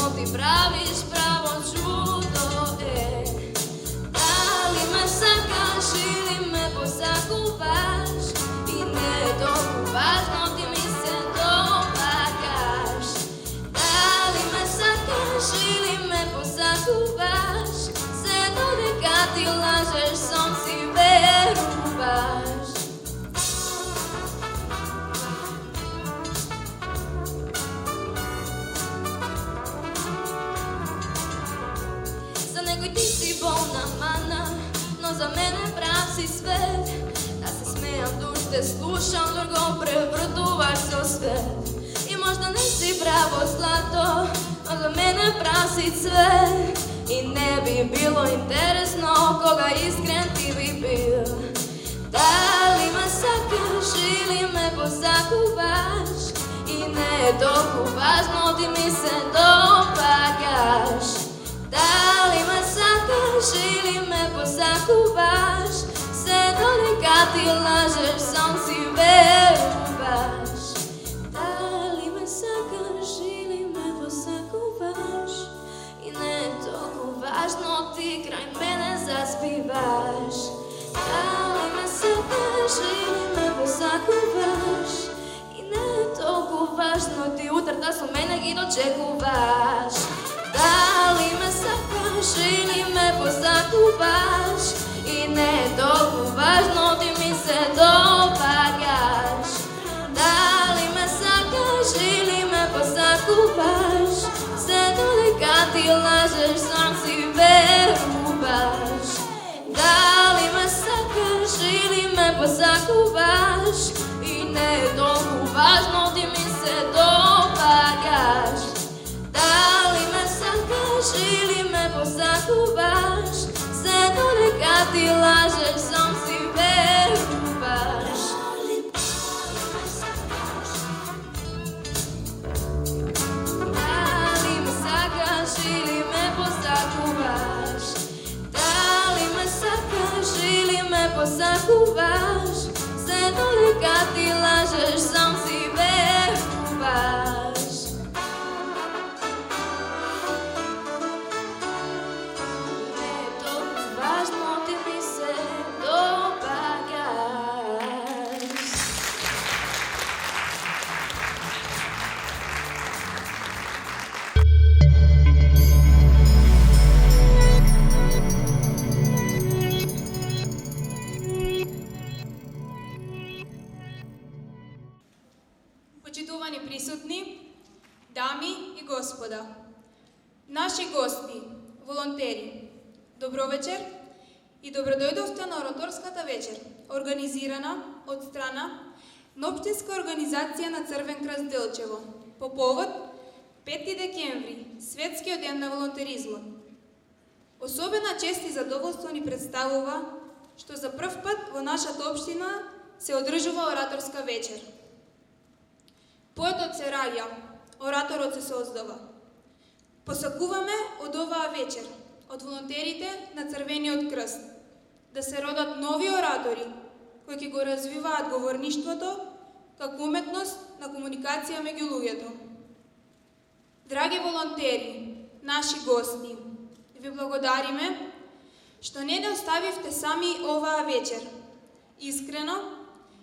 но ти правиш право чудо Дали ме сакаш или ме посакуваш И не е толку важно ти ми се допагаш Дали ме сакаш или ме посакуваш Се додека ти лажеш сом си веруваш Некој ти си болна мана, но за мене прав си свет. Да се смејам, душ те слушам, друго превртуваш со свет. И можда не си право злато, но за мене прав си цвет. И не би било интересно кога искрен ти би бил. Дали ме сакаш или ме посакуваш И не е толку важно ти ми се допагаш Дали ме сакаш или ме посакуваш Се додека ти лажеш, сам си веруваш Дали ме сакаш или ме посакуваш И не е толку важно ти крај мене заспиваш Дали ме сакаш или ме посакуваш И не е толку важно ти утрата со мене ги дочекуваш Дали ме сакаш или ме посакуваш И не е толку важно ти ми се допагаш Дали ме сакаш или ме посакуваш Се додека ти лажеш сам си веруваш Дали ме сакаш или ме посакуваш И не е толку важно ти ми се допагаш Дали ме сакаш или ме посакуваш Се додека ти лажеш, сам си веруваш Дали ме сакаш или ме посакуваш Дали ме сакаш или ме посакуваш Се додека ти лажеш, сам си веруваш Почитувани присутни, дами и господа, наши гости, волонтери, добро вечер и добродојдовте на ораторската вечер, организирана од страна на Општинска организација на Црвен крст Делчево по повод 5 декември, Светскиот ден на волонтеризмот. Особена чест и задоволство ни представува што за прв пат во нашата општина се одржува ораторска вечер. Поетот се раѓа, ораторот се создава. Посакуваме од оваа вечер, од волонтерите на Црвениот крст, да се родат нови оратори, кои ќе го развиваат говорништвото како уметност на комуникација меѓу луѓето. Драги волонтери, наши гости, ви благодариме што не оставивте сами оваа вечер. Искрено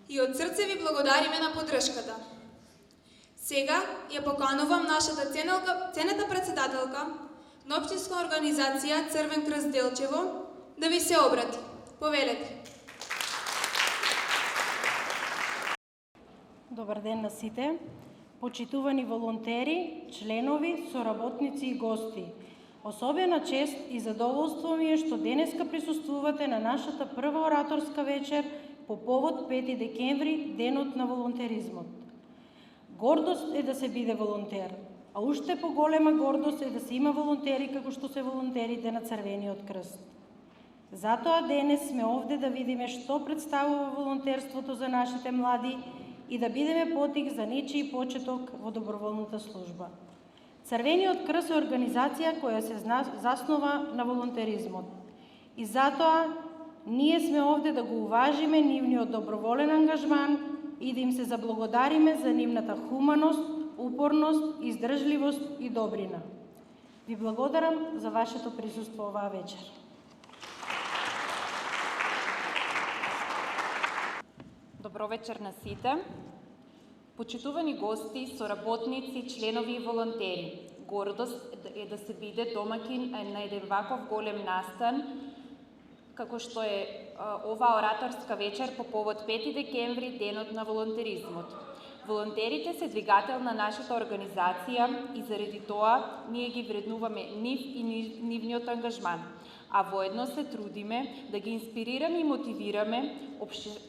и од срце ви благодариме на поддршката. Сега ја поканувам нашата ценета председателка на Општинска организација Црвен крст Делчево да ви се обрати. Повелете. Добар ден на сите. Почитувани волонтери, членови, соработници и гости. Особена чест и задоволство ми е што денеска присуствувате на нашата прва ораторска вечер по повод 5 декември, денот на волонтеризмот. Гордост е да се биде волонтер, а уште поголема гордост е да се има волонтери како што се волонтерите на Црвениот крст. Затоа денес сме овде да видиме што представува волонтерството за нашите млади и да бидеме потик за нечии почеток во доброволната служба. Црвениот крст е организација која се заснова на волонтеризмот. И затоа ние сме овде да го уважиме нивниот доброволен ангажман и да им се заблагодариме за нивната хуманост, упорност, издржливост и добрина. Ви благодарам за вашето присуство оваа вечер. Добро вечер на сите. Почитувани гости, соработници, членови и волонтери. Гордост е да се биде домакин на еден ваков голем настан, како што е оваа ораторска вечер по повод 5 декември, денот на волонтеризмот. Волонтерите се двигател на нашата организација и заради тоа ние ги вреднуваме нив и нивниот ангажман, а воедно се трудиме да ги инспирираме и мотивираме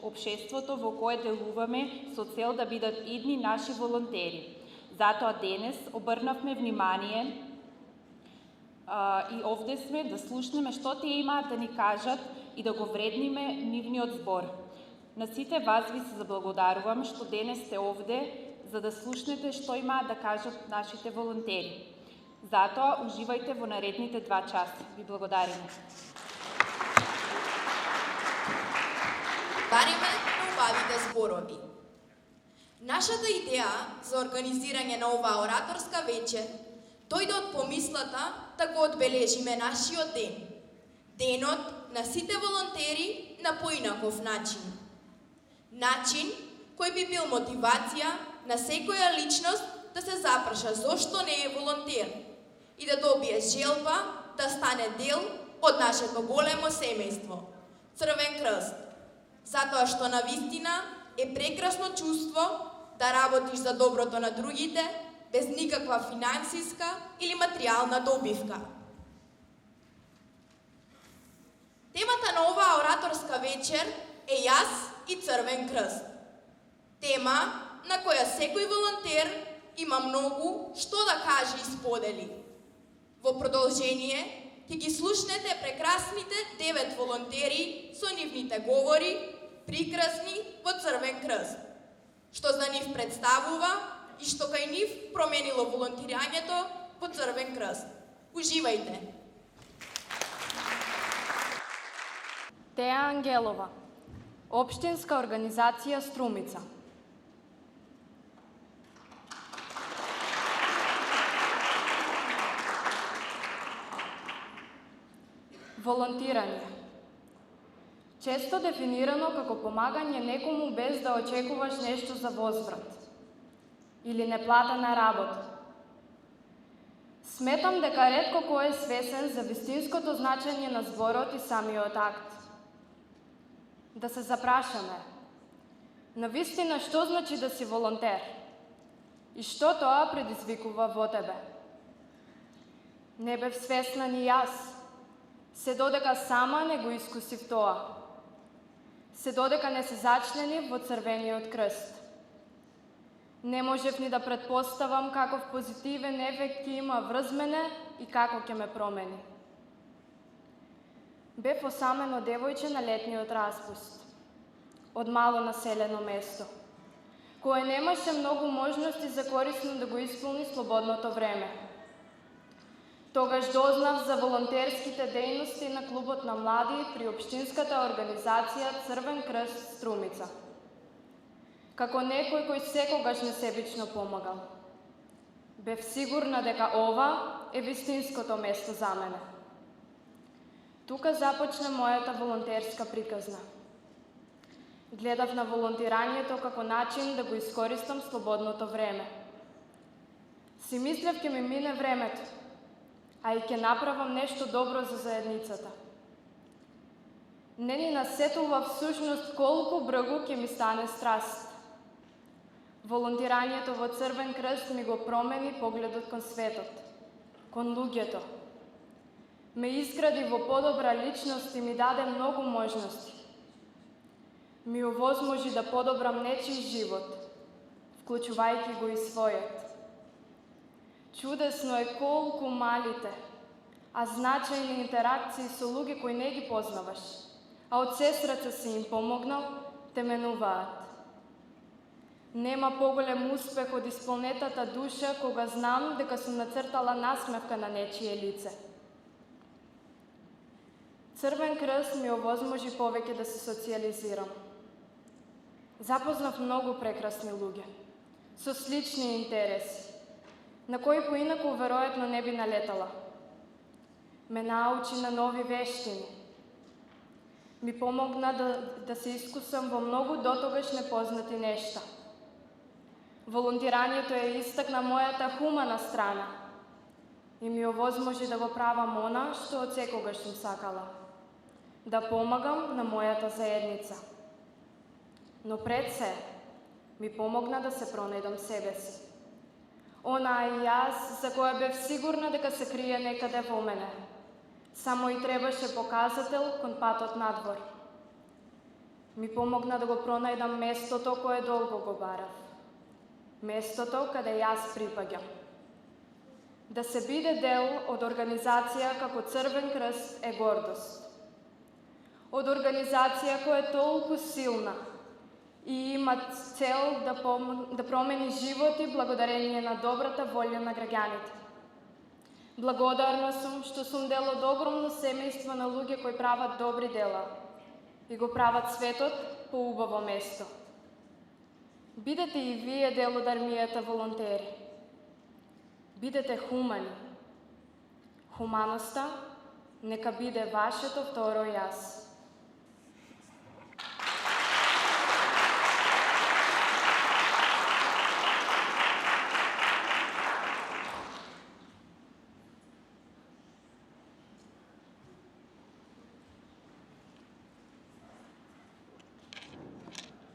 општеството во кое делуваме со цел да бидат идни наши волонтери. Затоа денес обрнавме внимание и овде сме да слушнеме што тие имаат да ни кажат и да го вредниме нивниот збор. На сите вас ви се заблагодарувам што денес сте овде за да слушнете што имаат да кажат нашите волонтери. Затоа уживајте во наредните 2 часа. Ви благодариме. Бариме на убавите зборови. Нашата идеја за организирање на оваа ораторска вечер дојде од помислата да го одбележиме нашиот ден. Денот на сите волонтери на поинаков начин. Начин кој би бил мотивација на секоја личност да се запраша зошто не е волонтер и да добие желба да стане дел од нашето големо семејство, Црвен крст. Затоа што навистина е прекрасно чувство да работиш за доброто на другите без никаква финансиска или материјална добивка. Темата на оваа ораторска вечер е Јас и Црвен крст. Тема на која секој волонтер има многу што да каже и сподели. Во продолжение ќе ги слушнете прекрасните 9 волонтери со нивните говори, прикрасни во Црвен крст, што за нив представува и што кај нив променило волонтирањето во Црвен крст. Уживајте! Теја Ангелова, Општинска организација Струмица. Волонтирање. Често дефинирано како помагање некому без да очекуваш нешто за возврат или неплатена работа. Сметам дека ретко кој е свесен за вистинското значење на зборот и самиот акт. Да се запрашаме, навистина што значи да си волонтер и што тоа предизвикува во тебе. Не бев свесна ни јас, се додека сама не го искусив тоа. Се додека не се зачленив во Црвениот крст. Не можев ни да претпоставам каков позитивен ефект ќе има врз мене и како ќе ме промени. Бев осамено девојче на летниот распуст, од мало населено место, кое немаше многу можности за корисно да го исполни слободното време. Тогаш дознав за волонтерските дејности на клубот на млади при општинската организација Црвен крст Струмица. Како некој кој секогаш несебично помагал. Бев сигурна дека ова е вистинското место за мене. Тука започна мојата волонтерска приказна. Гледав на волонтирањето како начин да го искористам слободното време. Си мислев ќе ми мине времето, а и ќе направам нешто добро за заедницата. Не ни насетува всушност колку брзо ќе ми стане страст. Волонтирањето во Црвен крст ми го промени погледот кон светот, кон луѓето. Ме изгради во подобра личност и ми даде многу можности. Ми овозможи да подобрам нечий живот, вклучувајќи го и својот. Чудесно е колку малите, а значајни интеракции со луѓе кои не ги познаваш, а од се срце си им помогнал, те менуваат. Нема поголем успех од исполнетата душа кога знам дека сум нацртала насмевка на нечие лице. Црвен крст ми овозможи повеќе да се социализирам. Запознав многу прекрасни луѓе, со слични интереси, на кои поинаку веројатно не би налетала. ме научи на нови вештини. Ми помогна да се искусам во многу дотогаш непознати нешта. Волонтирањето е истакна мојата хумана страна и ми овозможи да го правам она што од секогаш сум сакала. Да помагам на мојата заедница. Но пред се, ми помогна да се пронајдам себе си. Онаа јас за која бев сигурна дека се крие некаде во мене. Само и требаше показател кон патот надвор. Ми помогна да го пронајдам местото кое долго го барав. Местото каде јас припаѓам. Да се биде дел од организација како Црвен крст е гордост. Од организација која е толку силна и има цел да промени животи благодарение на добрата волја на граѓаните. Благодарна сум што сум дел од огромно семејство на луѓе кои прават добри дела и го прават светот поубаво место. Бидете и вие дел од армијата волонтери. Бидете хумани. Хуманоста нека биде вашето второ јас.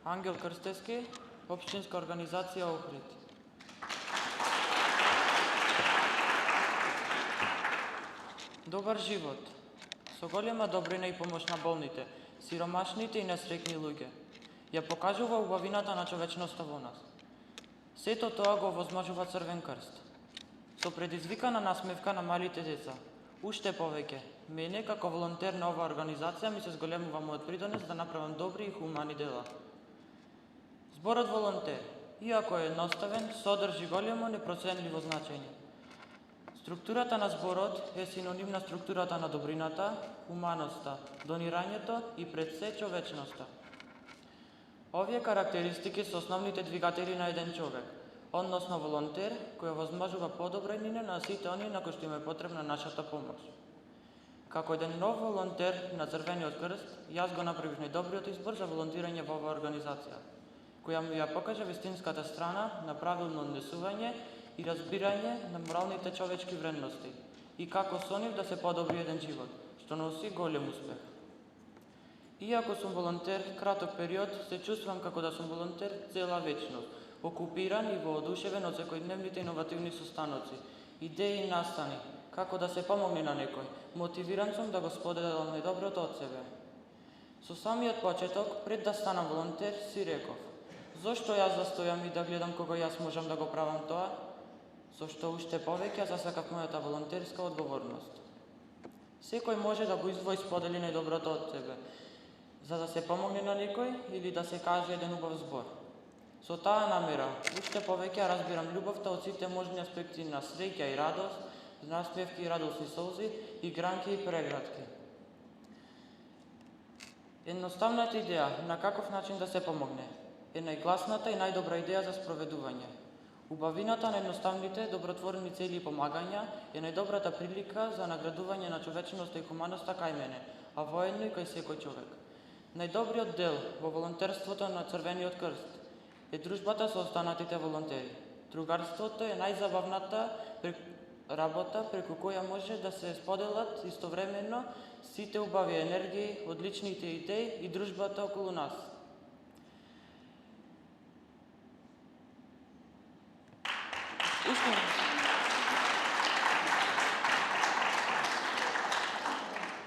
Ангел Крстевски, Општинска организација Охрид. Добар живот, со голема добрина и помош на болните, сиромашните и несреќни луѓе, ја покажува убавината на човечноста во нас. Сето тоа го возможува Црвен крст. Со предизвикана насмевка на малите деца, уште повеќе, мене како волонтер на оваа организација ми се зголемува мојот придонес да направам добри и хумани дела. Зборот волонтер, иако е едноставен, содржи големо непроценливо значење. Структурата на зборот е синоним на структурата на добрината, хуманоста, донирањето и пред се човечноста. Овие карактеристики се основните двигатели на еден човек, односно волонтер, кој возможува подобрение на сите оние на кои што им е потребна нашата помош. Како еден нов волонтер на Црвениот крст, јас го направив најдобриот избор за волонтирање во оваа организација, која ми ја покажа вистинската страна на правилно однесување и разбирање на моралните човечки вредности и како со нив да се подобри еден живот, што носи голем успех. Иако сум волонтер краток период, се чувствувам како да сум волонтер цела вечност, окупиран и воодушевен од секојдневните иновативни состаноци, идеи и настани, како да се помогне на некој. Мотивиран сум да го споделам најдоброто од себе. Со самиот почеток, пред да станам волонтер, си реков: зошто јас да стојам и да гледам кога јас можам да го правам тоа? Зошто уште повеќе засакав мојата волонтерска одговорност. Секој може да го издвои и сподели најдоброто од себе, за да се помогне на некој или да се каже еден убав збор. Со таа намера, уште повеќе разбирам љубовта од сите можни аспекти на среќа и радост, насмевки и радосни солзи, игранки и преградки. Едноставната идеја на каков начин да се помогне е најгласната и најдобра идеја за спроведување. Убавината на едноставните, добротворни цели и помагања е најдобрата прилика за наградување на човечноста и хуманоста кај мене, а воедно и кај секој човек. Најдобриот дел во волонтерството на Црвениот крст е дружбата со останатите волонтери. Другарството е најзабавната работа преку која може да се споделат истовремено сите убави енергии, одличните идеи и дружбата околу нас.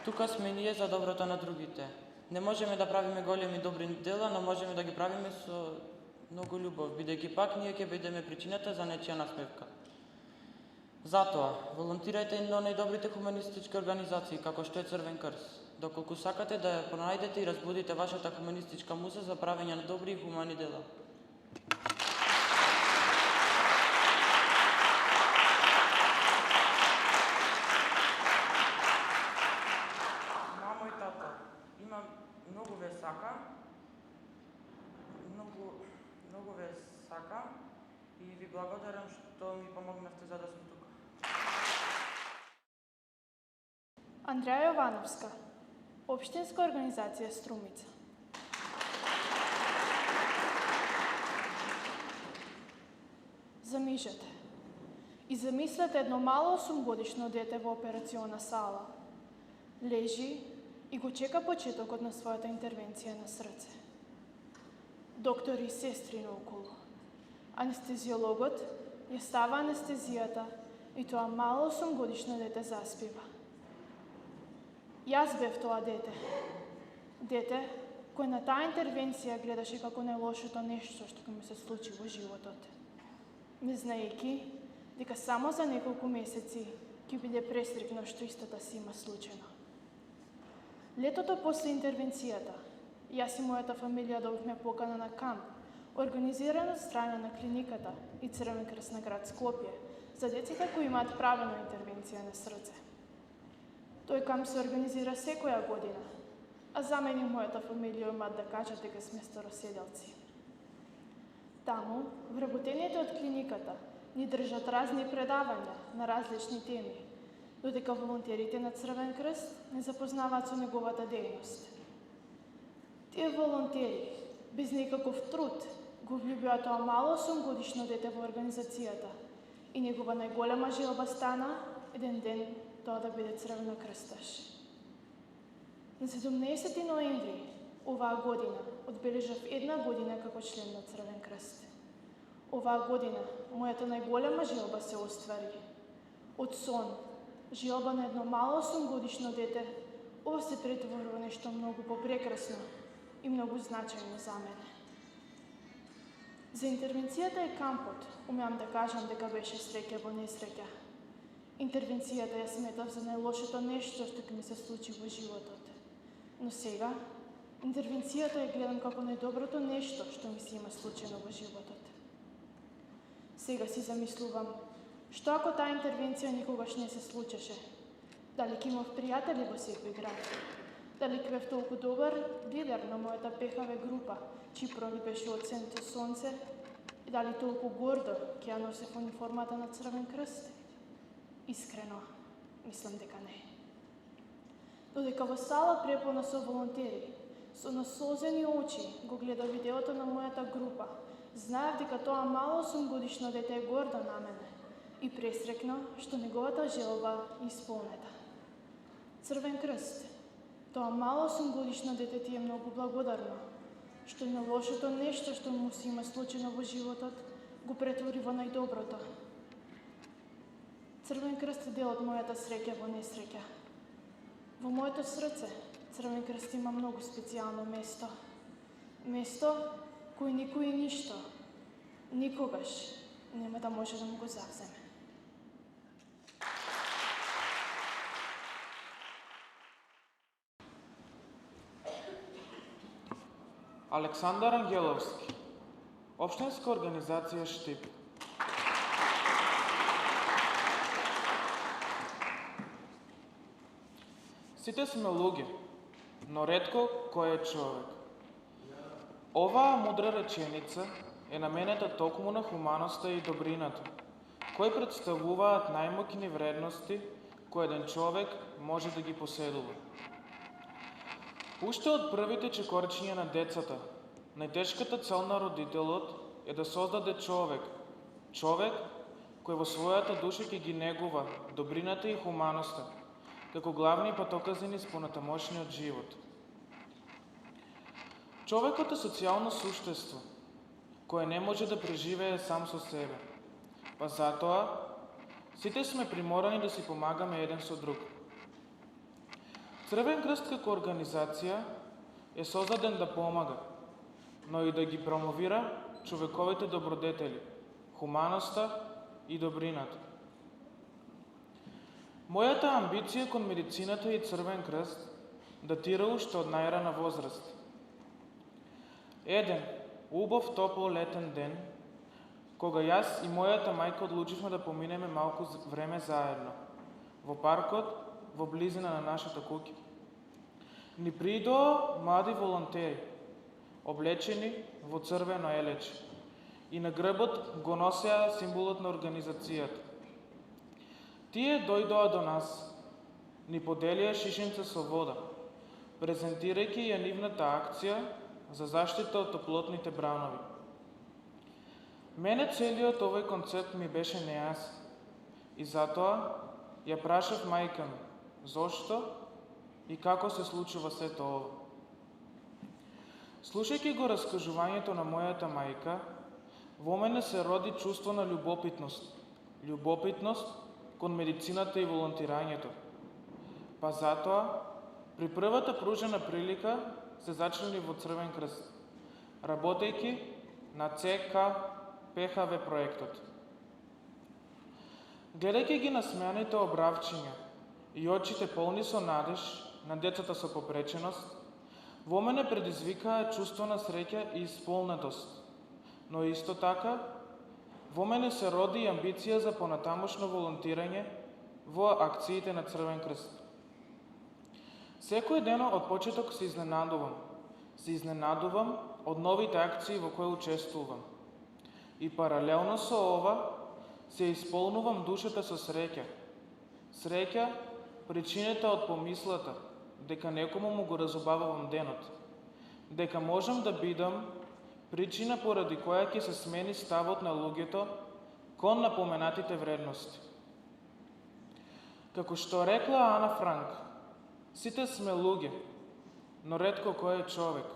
Тука сме ние за доброто на другите. Не можеме да правиме големи добри дела, но можеме да ги правиме со многу љубов, бидејќи пак ние ќе бидеме причината за нечија насмевка. Затоа, волонтирајте на најдобрите хуманистички организации, како што е Црвен крст, доколку сакате да ја пронајдете и разбудите вашата хуманистичка муза за правење на добри и хумани дела. Мамо и тато, имам многу ве сакам, многу ве сакам и ви благодарам што ми помогнавте за да сум тука. Андреја Јовановска, Општинска организација Струмица. Замижете и замислете едно мало 8-годишно дете во операциона сала. Лежи и го чека почетокот на својата интервенција на срце. Доктори и сестри наоколу. Анестезиологот ја става анестезијата и тоа мало 8-годишно дете заспива. Јас бев тоа дете. Дете кој на таа интервенција гледаше како најлошото нешто што ќе ми се случи во животот. Не знаејќи дека само за неколку месеци ќе биде пресрекно што истата си има случено. Летото после интервенцијата, јас и мојата фамилија добивме покана на камп, организиран од страна на клиниката и Црвен крст на град Скопје за децата кои имаат право на интервенција на срце. Тој камп се организира секоја година, а за мене и мојата фамилија имаат да кажат дека сме староседелци. Таму, вработените од клиниката ни држат разни предавања на различни теми, додека волонтерите на Црвен крст не запознаваат со неговата дејност. Тие волонтери, без никаков труд, го влюбија тоа мало 8-годишно дете во организацијата и негова најголема желба стана еден ден тоа да биде црвенокрсташ. На 17 ноември оваа година одбележав 1 година како член на Црвен крст. Оваа година мојата најголема желба се оствари. Од сон, желба на едно мало 8-годишно дете, ова се претвори во нешто многу попрекрасно и многу значајно за мене. За интервенцијата и кампот, умеам да кажам дека беше среќа во несреќа. Интервенцијата ја сметав за најлошото нешто што ќе ми се случи во животот. Но сега, интервенцијата ја гледам како најдоброто нешто што ми се има случено во животот. Сега си замислувам, што ако таа интервенција никогаш не се случеше? Дали ќе имав пријатели во секој град? Дали ќе бев толку добар лидер на мојата пехаве група, чиј проги беше од сенто сонце? И дали толку гордо ќе ја носев униформата на Црвен крст? Искрено, мислам дека не. Додека во сала препона со волонтери, со насолзени очи го гледа видеото на мојата група, знаев дека тоа мало 8-годишно дете е гордо на мене и пресрекно што неговата желба е исполнета. Црвен крст, тоа мало 8-годишно дете ти е многу благодарно, што и на лошото нешто што му се има случено во животот, го претвори во најдоброто. Црвен крст е дел од мојата среќа во несреќа. Во моето срце, Црвен крст има многу специјално место. Место кој никој и ништо, никогаш нема да може да му го завземе. Александар Ангеловски, Општинска организација Штип. Сите сме луѓе, но ретко кој е човек. Оваа мудра реченица е наменета токму на хуманоста и добрината, кои представуваат најмоќни вредности кои еден човек може да ги поседува. Уште од првите чекорчиња на децата, најтешката цел на родителот е да создаде човек кој во својата душа ќе ги негува добрината и хуманоста, како главни патокази низ понатамошниот живот. Човекот е социјално суштество, кое не може да преживее сам со себе, па затоа сите сме приморани да си помагаме еден со друг. Црвен крст како организација е создаден да помага, но и да ги промовира човековите добродетели, хуманоста и добрината. Мојата амбиција кон медицината и Црвен крст датира уште од најрана возраст. Еден убав топол летен ден, кога јас и мојата мајка одлучивме да поминеме малку време заедно, во паркот, во близина на нашата куќа. Ни придоа млади волонтери, облечени во црвено елече, и на грбот го носеа символот на организацијата. Тие дојдоа до нас, ни поделија шишинце со вода, презентирајќи ја нивната акција за заштита од топлотните бранови. Мене целиот овој концепт ми беше нејасен и затоа ја прашав мајка ми зошто и како се случува сето ова. Слушајќи го раскажувањето на мојата мајка, во мене се роди чувство на љубопитност кон медицината и волонтирањето. Па затоа, при првата пружена прилика се зачленив во Црвен крст, работејќи на ЦКПХВ проектот. Гледајќи ги насмеаните обравчиња и очите полни со надеж на децата со попреченост, во мене предизвикаа чувство на среќа и исполнетост, но исто така, во мене се роди и амбиција за понатамошно волонтирање во акциите на Црвен крст. Секој ден од почеток се изненадувам. Се изненадувам од новите акции во кои учествувам. И паралелно со ова, се исполнувам душата со среќа. Среќа, причината од помислата, дека некому му го разубавувам денот. Дека можам да бидам причина поради која ќе се смени ставот на луѓето кон напоменатите вредности. Како што рекла Ана Франк, сите сме луѓе, но ретко кој е човек.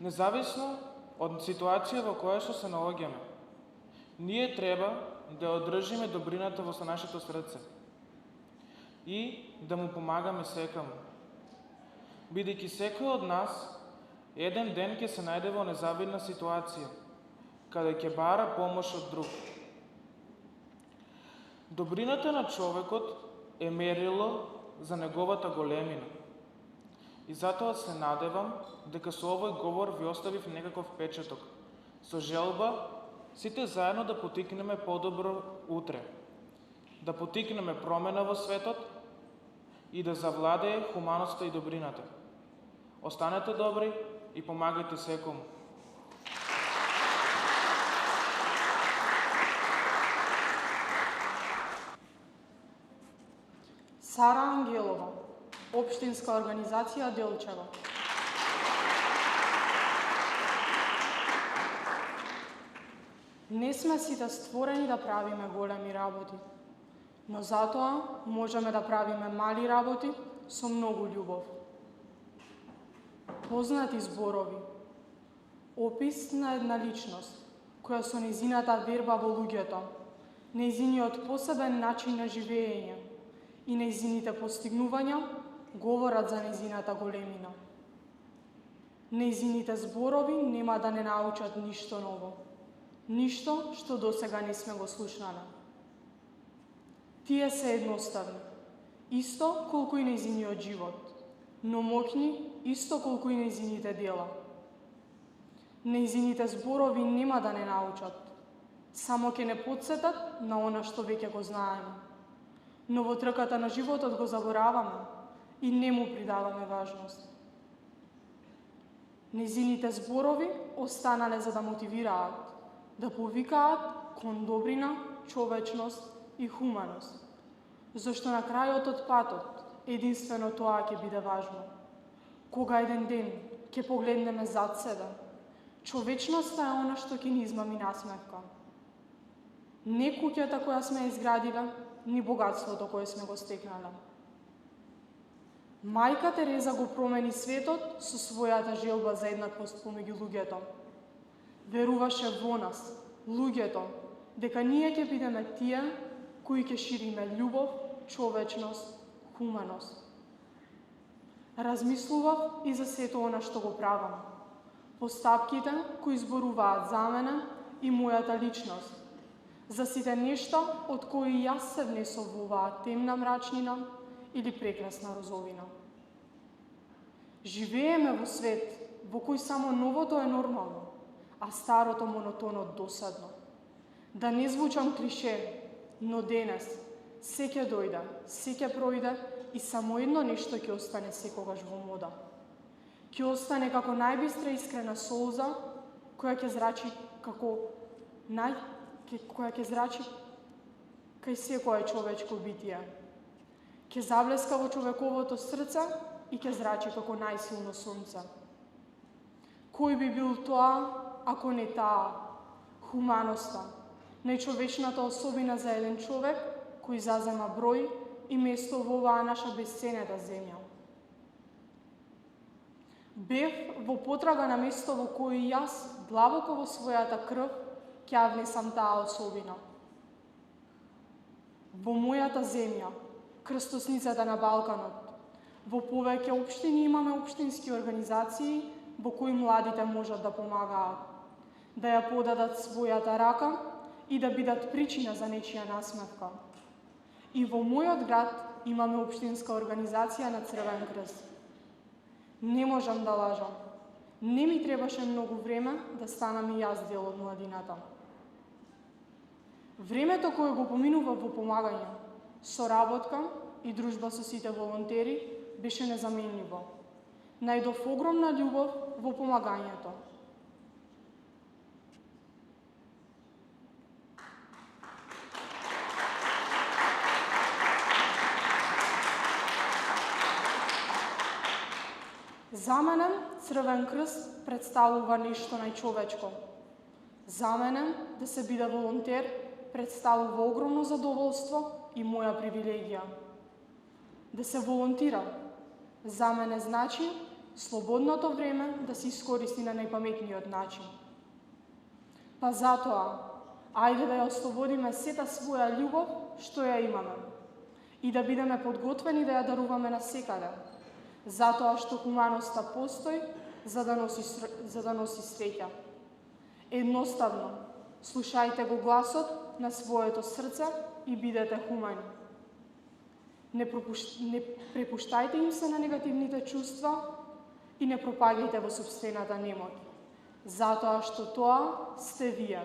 Независно од ситуација во која што се наоѓаме, ние треба да одржиме добрината во нашето срце и да му помагаме секому. Бидејќи секој од нас еден ден ќе се најде во незавидна ситуација, каде ќе бара помош од друг. Добрината на човекот е мерило за неговата големина. И затоа се надевам дека со овој говор ви оставив некаков печаток, со желба сите заедно да потикнеме подобро утре, да потикнеме промена во светот и да завладее хуманоста и добрината. Останете добри и помагајте секому. Сара Ангелова, Општинска организација Делчево. Не сме сите створени да правиме големи работи, но затоа можеме да правиме мали работи со многу љубов. Познати зборови, опис на една личност, која со нејзината верба во луѓето, нејзиниот посебен начин на живење и нејзините постигнувања говорат за нејзината големина. Нејзините зборови нема да не научат ништо ново, ништо што досега не сме го слушнале. Тие се едноставни, исто колку и нејзиниот живот, но моќни исто колку и нејзините дела. Нејзините зборови нема да не научат, само ќе не потсетат на она што веќе го знаеме. Но во трката на животот го забораваме и не му придаваме важност. Нејзините зборови останале за да мотивираат, да повикаат кон добрина, човечност и хуманост. Зашто на крајот од патот единствено тоа ќе биде важно. Кога еден ден ќе погледнеме зад себе, човечноста е она што ќе ни измами насмевка. Не куќата која сме изградиле, ни богатството кое сме го стекнале. Мајка Тереза го промени светот со својата желба за еднаквост помеѓу луѓето. Веруваше во нас, луѓето, дека ние ќе бидеме тие кои ќе шириме љубов, човечност, хуманост. Размислував и за сето она што го правам. Постапките кои зборуваат за мене и мојата личност. За сите нешта од кои јас се внесов во оваа темна мрачнина или прекрасна розовина. Живееме во свет во кој само новото е нормално, а старото монотонно досадно. Да не звучам клише, но денес се ќе дојде, се ќе пројде и само едно нешто ќе остане секогаш во мода. Ќе остане како најбистра искрена солза која ќе зрачи која ќе зрачи кај секое човечко битие. ќе заблеска во човековото срце и ќе зрачи како најсилно сонце. Кој би бил тоа, ако не таа, хуманоста, најчовечната особина за еден човек кој зазема број и место во оваа наша бесценета земја. Бев во потрага на место во кој јас, длабоко во својата крв, ќе внесам таа особина. Во мојата земја, крстосницата на Балканот, во повеќе општини имаме општински организации во кои младите можат да помагаат, да ја подадат својата рака и да бидат причина за нечија насмевка. И во мојот град имаме општинска организација на Црвен крст. Не можам да лажам. Не ми требаше многу време да станам и јас дел од младината. Времето кое го поминува во помагање, соработка и дружба со сите волонтери беше незаменливо. Најдов огромна љубов во помагањето. За мене Црвен крст представува нешто најчовечко. За мене да се биде волонтер представува огромно задоволство и моја привилегија. Да се волонтира за мене значи слободното време да се искористи на најпаметниот начин. Па затоа, ајде да ја ослободиме сета своја љубов што ја имаме и да бидеме подготвени да ја даруваме на секаде, затоа што хуманоста постои за да носи среќа. Едноставно, слушајте го гласот на своето срце и бидете хумани. Не препуштајте им се на негативните чувства и не пропагајте во сопствената немоќ, затоа што тоа сте вие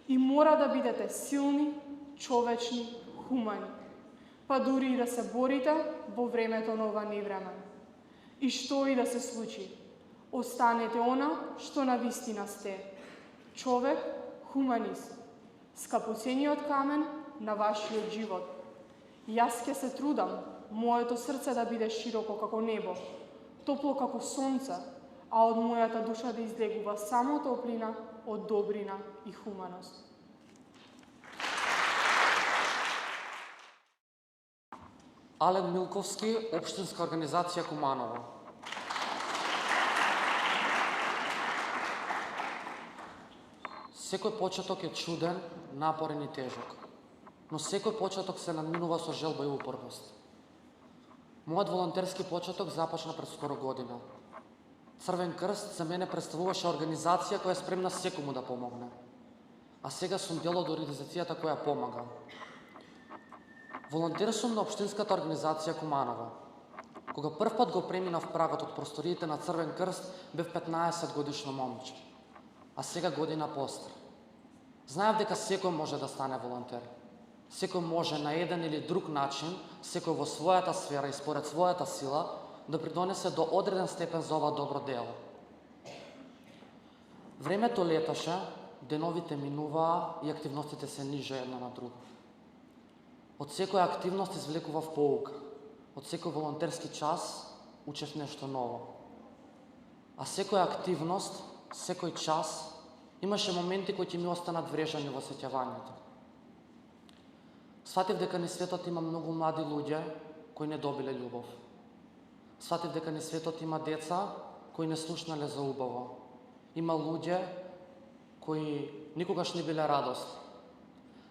и мора да бидете силни, човечни, хумани, па дури и да се борите во времето на ова невреме. И што и да се случи, останете она што навистина сте, човек, хуманист, скапоцениот камен на вашиот живот. Јас ќе се трудам, моето срце да биде широко како небо, топло како сонце, а од мојата душа да излегува само топлина од добрина и хуманост. Ален Милковски, Општинска организација Куманово. Секој почеток е чуден, напорен и тежок, но секој почеток се надминува со желба и упорност. Мојот волонтерски почеток започна пред скоро година. Црвен крст за мене представуваше организација која е спремна секому да помогне, а сега сум дел од организацијата која помага. Волонтер сум на Општинската организација Куманово. Кога првпат го преминав прагот од просториите на Црвен крст, бев 15 годишно момче, а сега година постар. Знаев дека секој може да стане волонтер. Секој може на еден или друг начин, секој во својата сфера и според својата сила, да придонесе до одреден степен за ова добро дело. Времето леташе, деновите минуваа и активностите се ниже една на друга. Од секоја активност извлекував поука. Од секој волонтерски час учев нешто ново. А секоја активност, секој час, имаше моменти кои ќе ми останат врежани во сеќавањето. Сватив дека низ светот има многу млади луѓе кои не добиле љубов. Сватив дека низ светот има деца кои не слушнале за убаво. Има луѓе кои никогаш не биле радост.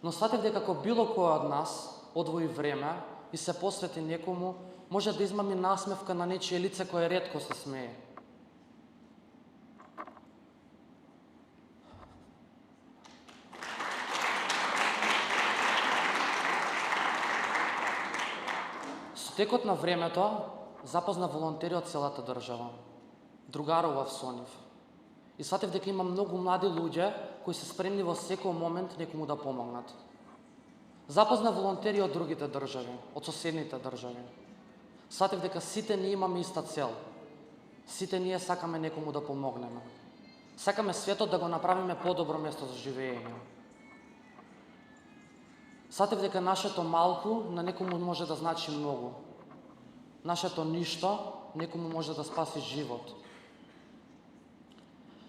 Но сватив дека ако било кој од нас одвои време и се посвети некому, може да измами насмевка на нечие лице кое ретко се смее. Со текот на времето запозна волонтери од целата држава. Другарував со нив. И сватив дека има многу млади луѓе кои се спремни во секој момент некому да помогнат. Запозна волонтери од другите држави, од соседните држави. Сватив дека сите ние имаме иста цел. Сите ние сакаме некому да помогнеме. Сакаме светот да го направиме подобро место за живење. Сатев дека нашето малку на некому може да значи многу. Нашето ништо некому може да спаси живот.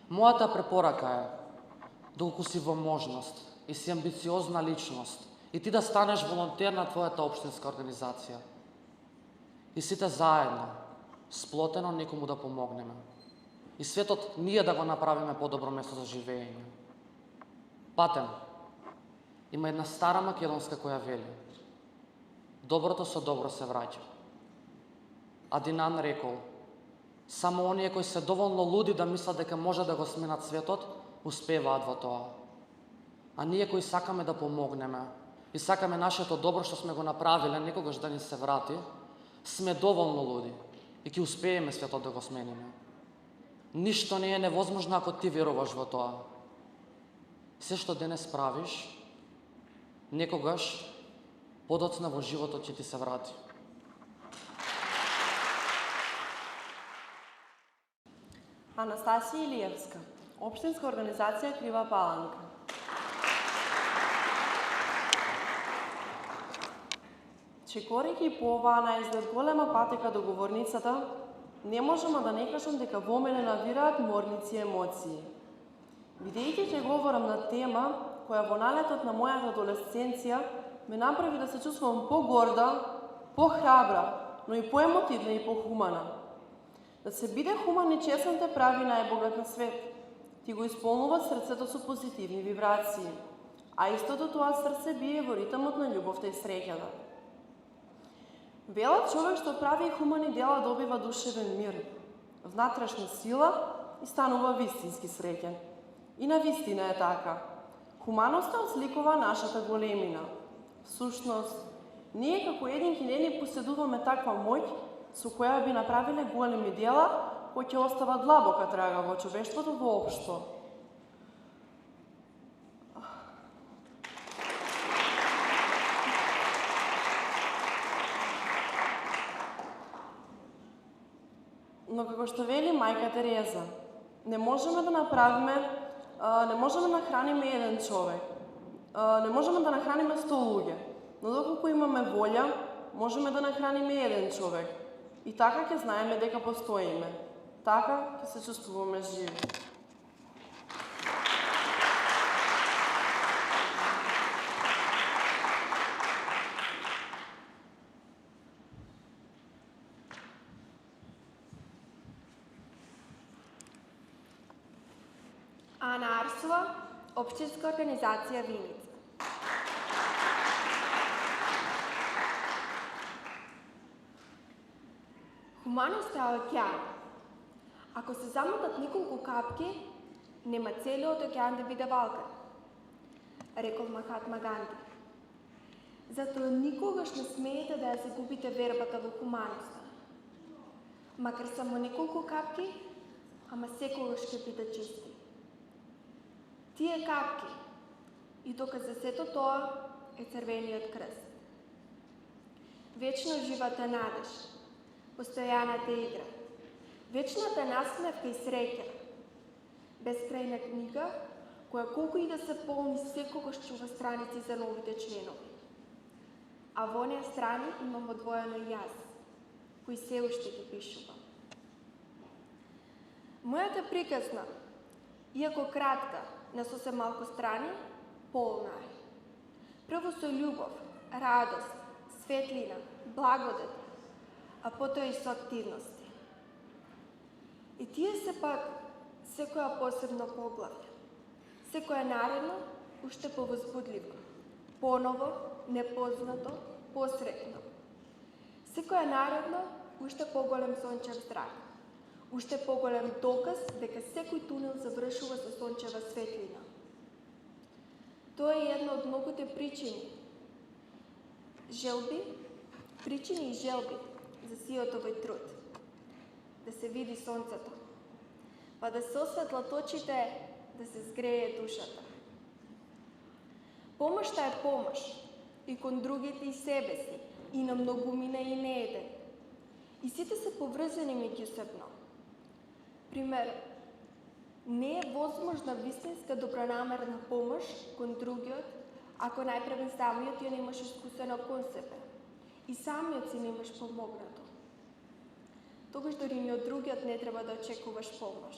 Мојата препорака е, доколку си во можност и си амбициозна личност, и ти да станеш волонтер на твојата општинска организација. И сите заедно, сплотено некому да помогнеме. И светот ние да го направиме подобро место за живење. Патем, има една стара македонска која вели: доброто со добро се враќа. Адинан рекол: само оние кои се доволно луди да мислат дека може да го сменат светот, успеваат во тоа. А ние кои сакаме да помогнеме и сакаме нашето добро што сме го направиле некогаш да ни се врати, сме доволно луди и ќе успееме светот да го смениме. Ништо не е невозможно ако ти веруваш во тоа. Се што денес правиш, некогаш подоцна во животот ќе ти се врати. Анастасија Илиевска, Општинска организација Крива Паланка. Чекорејќи по оваа наизглед голема патека до говорницата, не можеме да не кажам дека во мене навираат морници емоции. Бидејќи ќе говорам на тема која во налетот на мојата адолесценција ме направи да се чувствувам по-горда, по-храбра, но и по-емотивна и по-хумана. Да се биде хуман и честен те прави најбогат на свет. Ти го исполнуваат срцето со позитивни вибрации, а истото тоа срце бие во ритмот на љубовта и среќата. Велат човек што прави хумани дела добива душевен мир, внатрешна сила и станува вистински среќен. И на вистина е така. Хуманоста осликува нашата големина. Всушност, ние како единки поседуваме таква моќ со која би направиле големи дела кои ќе остават длабока трага во човештвото воопшто. Но како што вели мајка Тереза, не можеме да нахраниме еден човек, не можеме да нахраниме 100 луѓе, но доколку имаме волја, можеме да нахраниме еден човек. И така ќе знаеме дека постоиме. Така ќе се чувствуваме живи. Ана Арсова, Општинска организација Виница. Хуманост е океан. Ако се замотат неколку капки, нема целиот океан да биде валкан, рекол Махатма Ганди. Затоа никогаш не смеете да ја загубите вербата во хуманоста. Макар само неколку капки, ама секогаш ќе биде чисти. Тие капки и доказ за сето тоа е црвениот крст. Вечно живата надеж, постојаната игра, вечната насмевка и среќа, бескрајна книга која колку и да се полни секогаш чува страници за новите членови. А во неа страни имам одвоено и јас, кој се уште ги пишувам. Мојата приказна, иако кратка, на сосем малку страни, полна е. Прво со љубов, радост, светлина, благодат, а потоа и со активности. И тие се пак секоја посебно поглавје, секоја наредно уште повозбудливо, поново, непознато, посретно. Секоја наредно уште поголем сончев зрак, уште поголем доказ дека секој тунел завршува со сончева светлина. Тоа е една од многуте причини и желби за сиот овој труд. Да се види сонцето, па да се осветлат очите, да се згрее душата. Помошта е помош и кон другите и себе си, и на многумина и не еден. И сите се поврзани меѓусебно. Пример, не е возможна вистинска добронамерна помош кон другиот, ако најпрвен самиот ја немаш искусено кон себе и самиот си немаш помогнато. Тогаш дори ни од другиот не треба да очекуваш помош.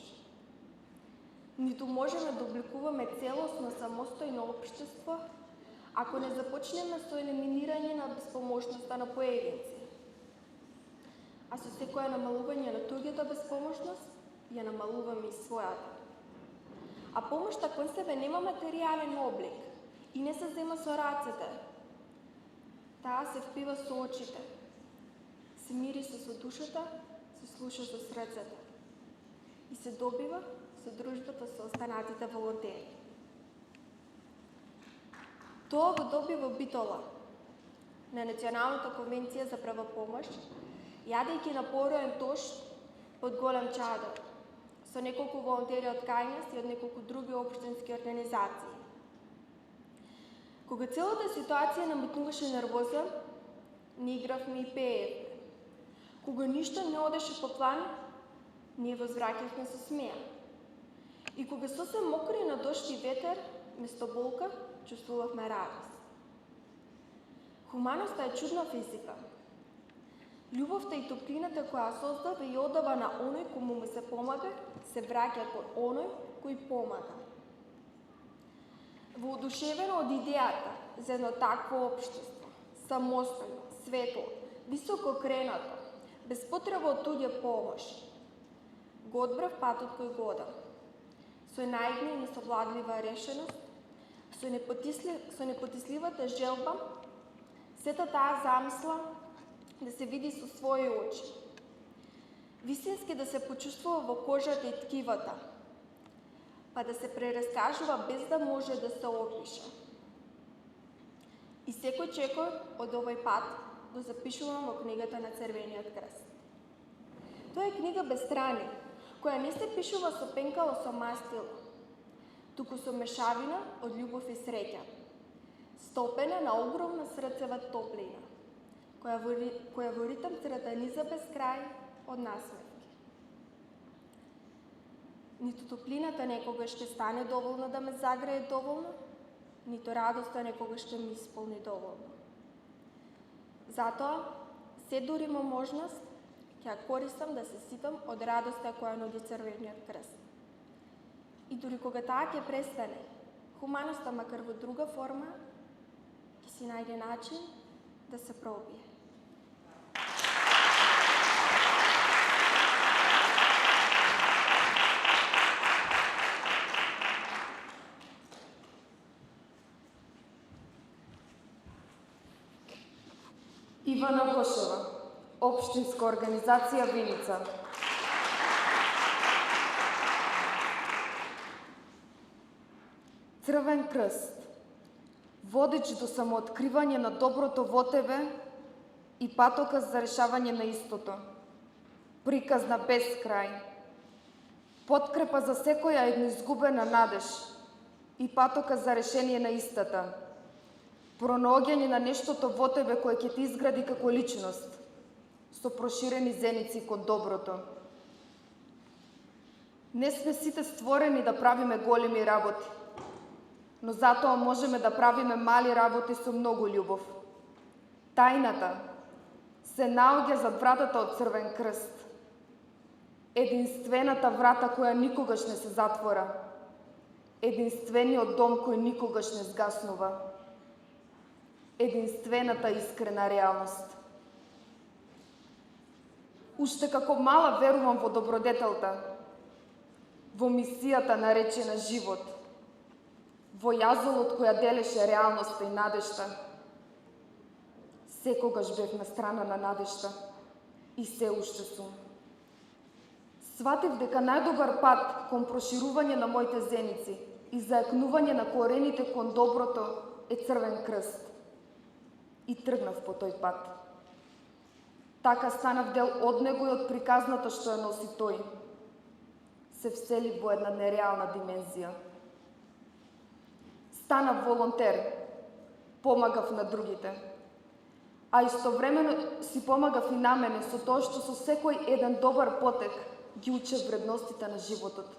Ниту можеме да обликуваме целосно самостојно општество, ако не започнеме со елиминирање на безпомошноста на поединци. А со секоја намалување на туѓата безпомошност, ја намалуваме и својата. А помошта кон себе нема материјален облик и не се зема со рацете. Таа се впива со очите, се мириса со душата, се слуша со срцето и се добива со дружбата со останатите волонтери. Тоа го добива Битола на Националната конвенција за прва помош, јадејќи на пороен тошт под голем чадор, со неколку волонтери од Кајнес и од неколку други општински организации. Кога целата ситуација наметнуваше нервоза, не игравме и пеевме. Кога ништо не одеше по план, ние возвраќавме со смеа. И кога сосем мокри на дожд и ветер, место болка, чувствувавме радост. Хуманоста е чудна физика. Љубовта и топлината која создава и одава на оној кому му се помага, се враќа кон оној кој помага. Воодушевено од идејата за едно такво општество, самостојно, светло, високо кренато, без потреба од туѓа помош, го одбрав патот кој годам, со најгна и несовладлива решеност, со непотисливата желба, сета таа замисла да се види со своји очи. Вистински да се почувствува во кожата и ткивата, па да се прераскажува без да може да се опише. И секој чекор од овој пат го запишувам во книгата на Црвениот крст. Тоа е книга без страни, која не се пишува со пенкало со мастило, туку со мешавина од љубов и среќа, стопена на огромна срцева топлина, која во ритам цртаниза без крај од насмевки. Ниту топлината некогаш ќе стане доволна да ме загрее доволно, ниту радоста некогаш ќе ми исполни доволно. Затоа, се дури мо можност, ќе ја користам да се ситам од радоста која нуди Црвениот крст. И дури кога таа ќе престане, хуманоста, макар во друга форма, ќе си најде начин да се пробие. Ивана Кошева, Општинска организација Виница. Црвен крст, водеч до самооткривање на доброто во тебе и патоказ за решавање на истото. Приказ на безкрај, подкрепа за секоја една изгубена надеж и патоказ за решение на истата. Пронаоѓање на нештото во тебе кое ќе ти изгради како личност, со проширени зеници кон доброто. Не сме сите створени да правиме големи работи, но затоа можеме да правиме мали работи со многу љубов. Тајната се наоѓа зад вратата од Црвен крст. Единствената врата која никогаш не се затвора. Единствениот дом кој никогаш не згаснува. Единствената искрена реалност. Уште како мала верувам во добродетелта, во мисијата наречена живот, во јазолот која делеше реалноста и надежта. Секогаш бев на страна на надежта и се уште сум. Сватив дека најдобар пат кон проширување на моите зеници и зајакнување на корените кон доброто е Црвен крст. И тргнав по тој пат. Така станав дел од него и од приказната што ја носи тој. Се всели во една нереална димензија. Станав волонтер, помагав на другите, а истовремено си помагав и на мене со тоа што со секој еден добар потек ги учев вредностите на животот.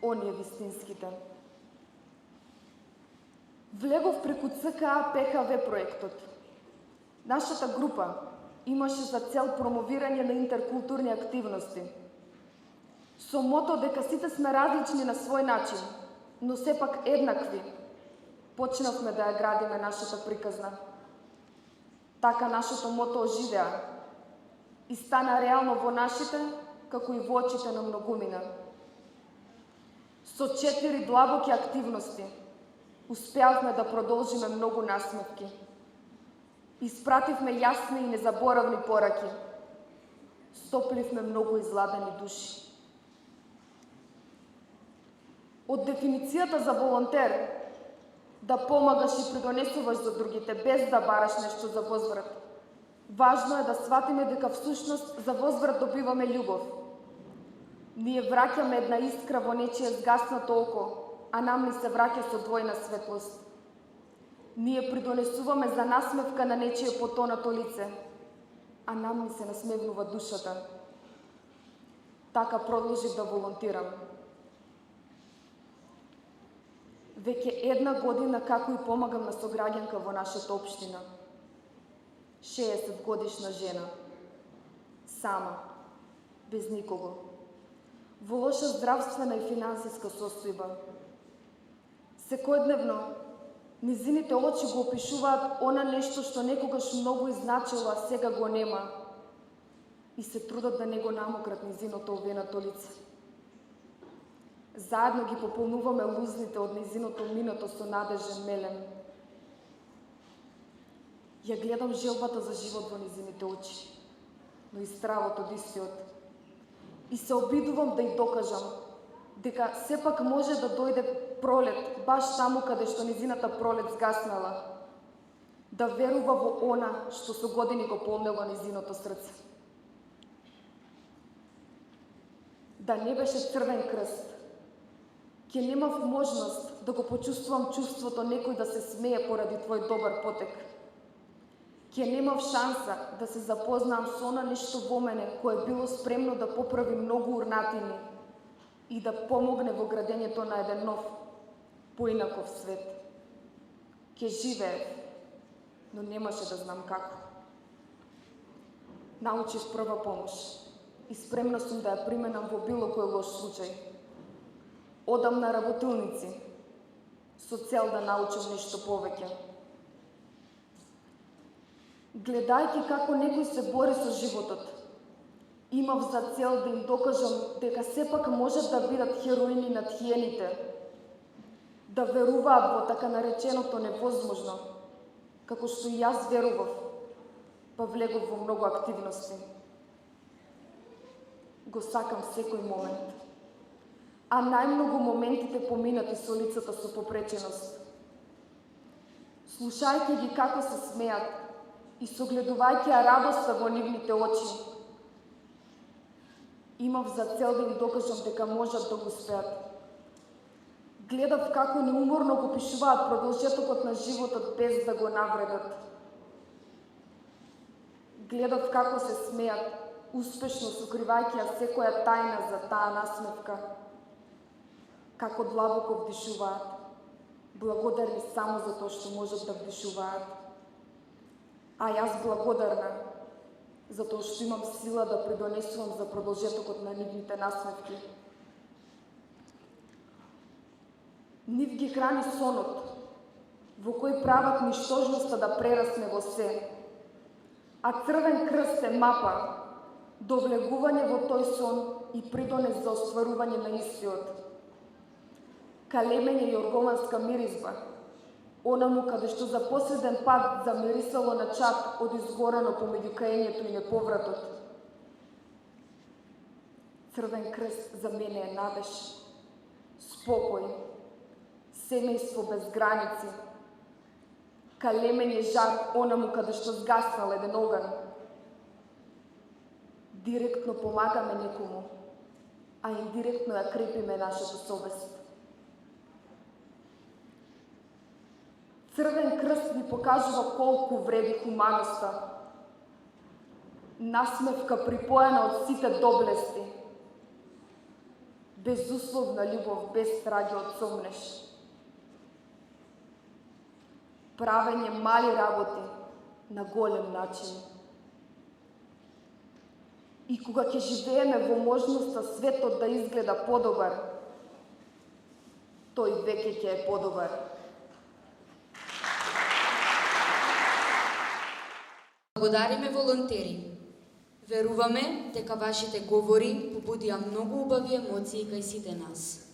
Оние вистинските. Влегов преку ЦКА ПХВ проектот. Нашата група имаше за цел промовирање на интеркултурни активности. Со мото дека сите сме различни на свој начин, но сепак еднакви, почнавме да ја градиме нашата приказна. Така нашето мото оживеа и стана реално во нашите, како и во очите на многумина. Со 4 длабоки активности успеавме да продолжиме многу насмевки. Испративме јасни и незаборавни пораки. Стопливме многу изладени души. Од дефиницијата за волонтер, да помагаш и придонесуваш за другите без да бараш нешто за возврат, важно е да сватиме дека всушност за возврат добиваме љубов. Ние враќаме една искра во нечие згаснато око, а нам ни се враќа со двојна светлост. Ние придонесуваме за насмевка на нечие потонато лице, а нам ни се насмевнува душата. Така продолжив да волонтирам. Веќе 1 година како и помагам на сограѓанка во нашата општина. 60 годишна жена. Сама. Без никого. Во лоша здравствена и финансиска состојба. Секојдневно, низините очи го опишуваат она нешто што некогаш многу изначило, а сега го нема. И се трудат да не го намократ низиното овенато лице. Заедно ги пополнуваме лузните од низиното минато со надежен мелем. Ја гледам желбата за живот во низините очи, но и стравот од истиот. И се обидувам да ја докажам дека сепак може да дојде пролет, баш таму каде што низината пролет згаснала. Да верува во она што со години го полнело низиното срце. Да не беше Црвен крст, ќе немав можност да го почувствувам чувството некој да се смее поради твој добар потек. Ќе немав шанса да се запознам со она нешто во мене кое било спремно да поправи многу урнатини и да помогне во градењето на еден нов, поинаков свет. Ќе живеев, но немаше да знам како. Научив прва помош и спремна сум да ја применам во било кој лош случај. Одам на работилници со цел да научам нешто повеќе. Гледајќи како некој се бори со животот, имав за цел да им докажам дека сепак можат да бидат хероини над хиените, да веруваат во така нареченото невозможно, како што и јас верував, па влегов во многу активности. Го сакам секој момент, а најмногу моментите поминати со лицата со попреченост. Слушајќи ги како се смеат и согледувајќи ја радоста во нивните очи, имав за цел да им докажам дека можат да го успеат. Гледав како неуморно го пишуваат продолжетокот на животот без да го навредат. Гледав како се смеат, успешно сокривајќи ја секоја тајна за таа насмевка. Како длабоко вдишуваат, благодарни само за тоа што можат да вдишуваат. А јас благодарна за тоа што имам сила да придонесувам за продолжетокот на нивните насмевки. Нив ги храни сонот, во кој прават ништожноста да прерасне во се, а Црвен крст е мапа до влегување во тој сон и придонес за остварување на истиот. Калемење и оргоманска миризба, онаму каде што за последен пат замирисало на чад од изгорено помеѓу каењето и неповратот. Црвен крст за мене е надеж, спокој, семејство без граници, калемење жар онаму каде што згаснал еден оган. Директно помагаме некому, а индиректно ја крепиме нашата совест. Црвен крст ни покажува колку вреди хуманоста. Насмевка припоена од сите доблести. Безусловна љубов без траги од сомнеш. правење мали работи на голем начин. И кога ќе живееме во можноста светот да изгледа подобар, тој веќе ќе е подобар. Благодариме волонтери. Веруваме дека вашите говори побудија многу убави емоции кај сите нас.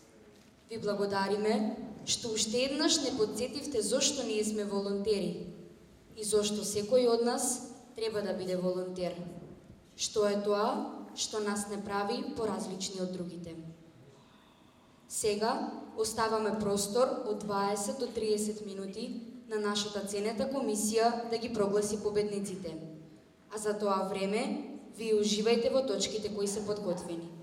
Ви благодариме што уште еднаш не подсетивте зошто ние сме волонтери и зошто секој од нас треба да биде волонтер. Што е тоа што нас не прави поразлични од другите. Сега оставаме простор од 20 до 30 минути на нашата ценета комисија да ги прогласи победниците. А за тоа време вие уживајте во точките кои се подготвени.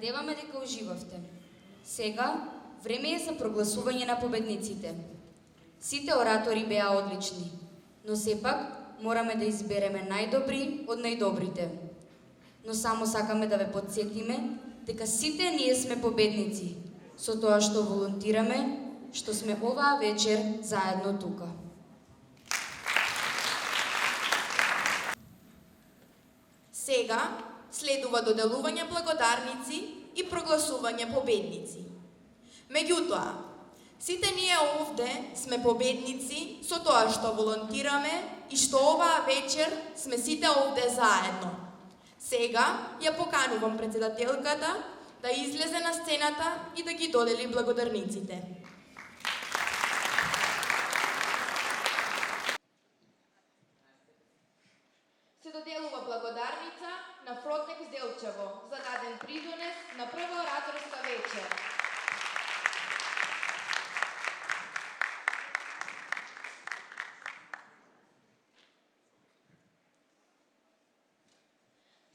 надеваме дека уживавте. Сега, време е за прогласување на победниците. Сите оратори беа одлични, но сепак мораме да избереме најдобри од најдобрите. Но само сакаме да ве подсетиме дека сите ние сме победници, со тоа што волонтираме, што сме оваа вечер заедно тука. Сега следува доделување благодарници и прогласување победници. Меѓутоа, сите ние овде сме победници со тоа што волонтираме и што оваа вечер сме сите овде заедно. Сега ја поканувам председателката да излезе на сцената и да ги додели благодарниците. Се доделува благодарница на Фронтекс Делчево за даден придонес на прва ораторска вечер.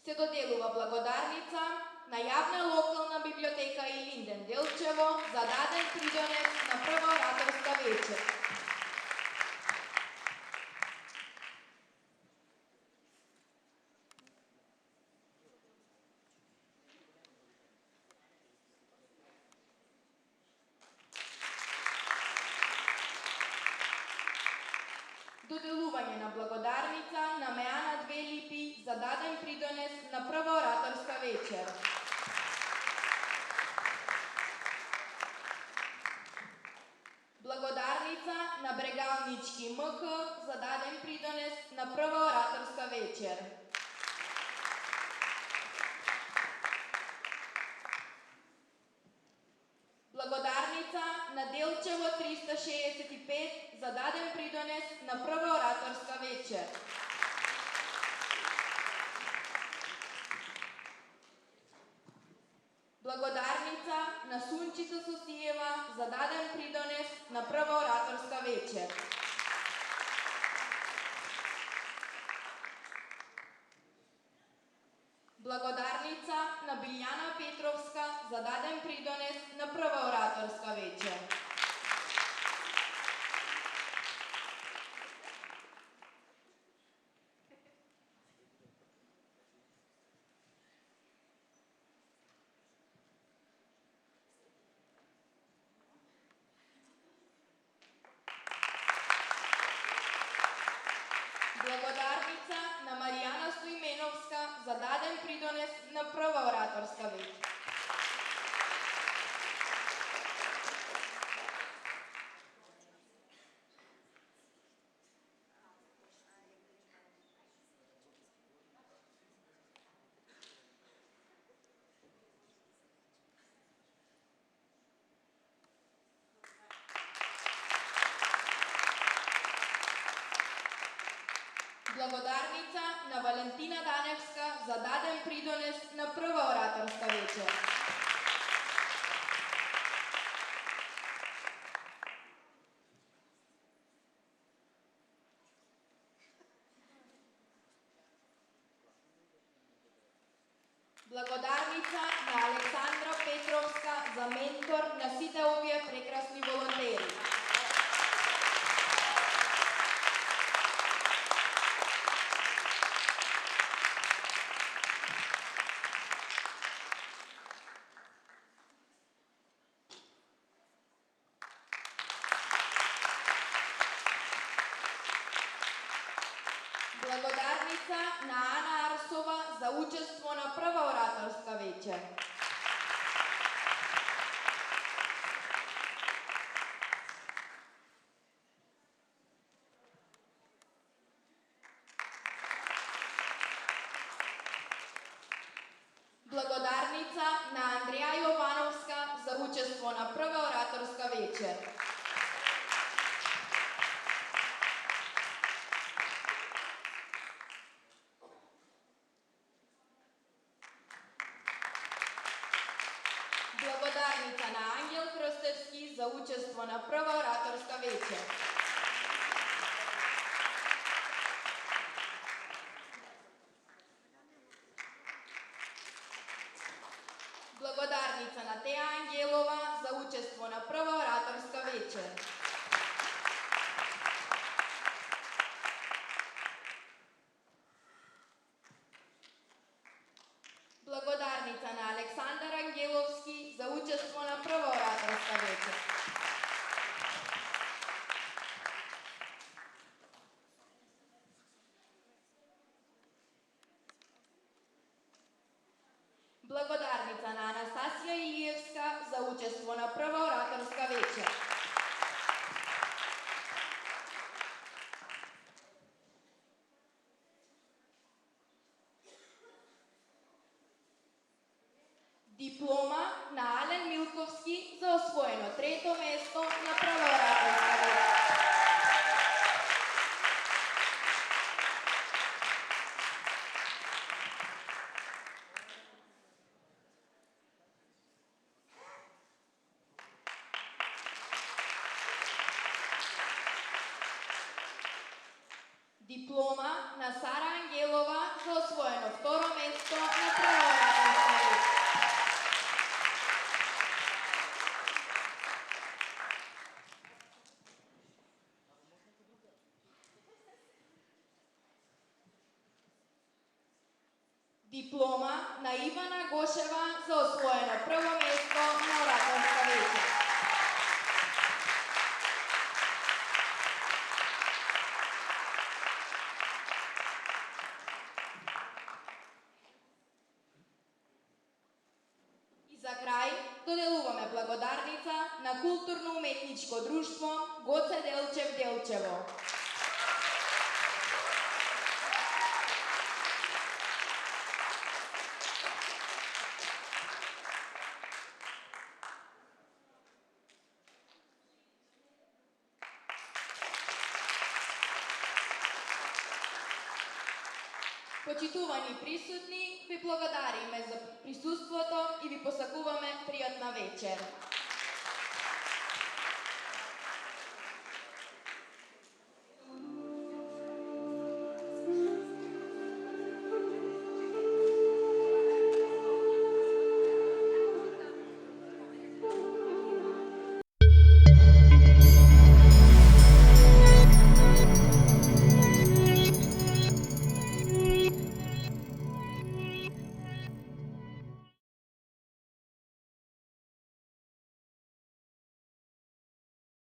Се доделува благодарница на Јавна локална библиотека Илинден Делчево за даден придонес на прва ораторска вечер. Доделување на благодарница на Меана Две Липи за даден придонес на прва ораторска вечер. Благодарница на Брегалнички МК за даден придонес на прва ораторска вечер. Благодарница на Делчево 365 за даден придонес на прва ораторска вечер. Благодарница на Сунчица Сосиева за даден придонес на прва ораторска вечер. Благодарница на Билјана Петровска за даден придонес на прва ораторска вечер. Благодарница на Маријана Стоименовска за даден придонес на прва ораторска вечер. Благодарница на Валентина Даневска за даден придонес на прва ораторска вечер. Благодарница на Александра Петровска за ментор на сите овие прекрасни волонтери. Благодарница на Ана Арсова за учество на прва ораторска вечер. Благодарница на Андреја Јовановска за учество на прва ораторска вечер. Благодарница на Ангел Крстевски за учество на прва ораторска вечер. Благодарница учество на прва ораторска вечер. Благодарница на Александар Ангеловски за учество на прва ораторска вечер. Благодарница на Анастасија Илиевска за учество на прва ораторска вечер. Диплома на Ален Милковски за освоено трето место на прва ораторска вечер. Диплома на Сара Ангелова за освоено второ место на прва ораторска вечер. Диплома на Ивана Гошева за освоено прво место на ораторска вечер. И за крај доделуваме благодарница на културно-уметничко друштво Гоце Делчев Делчево. Почитувани присутни, ви благодариме за присуството и ви посакуваме пријатна вечер.